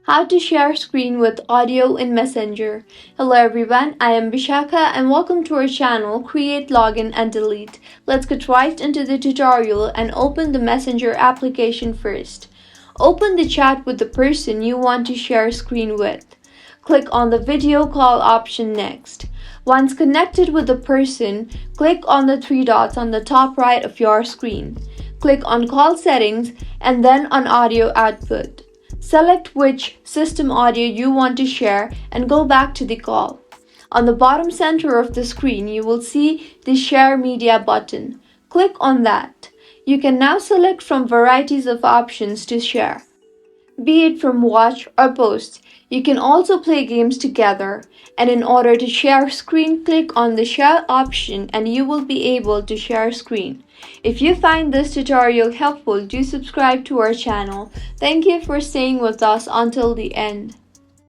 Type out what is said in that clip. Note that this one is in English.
How to share screen with audio in Messenger. Hello everyone, I am Vishakha and welcome to our channel Create, Login and Delete. Let's get right into the tutorial and open the Messenger application first. Open the chat with the person you want to share screen with. Click on the video call option next. Once connected with the person, click on the three dots on the top right of your screen. Click on Call Settings and then on Audio Output. Select which system audio you want to share and go back to the call. On the bottom center of the screen, you will see the Share Media button. Click on that. You can now select from varieties of options to share, be it from watch or post. You can also play games together, and in order to share screen, click on the share option and you will be able to share screen. If you find this tutorial helpful, do subscribe to our channel. Thank you for staying with us until the end.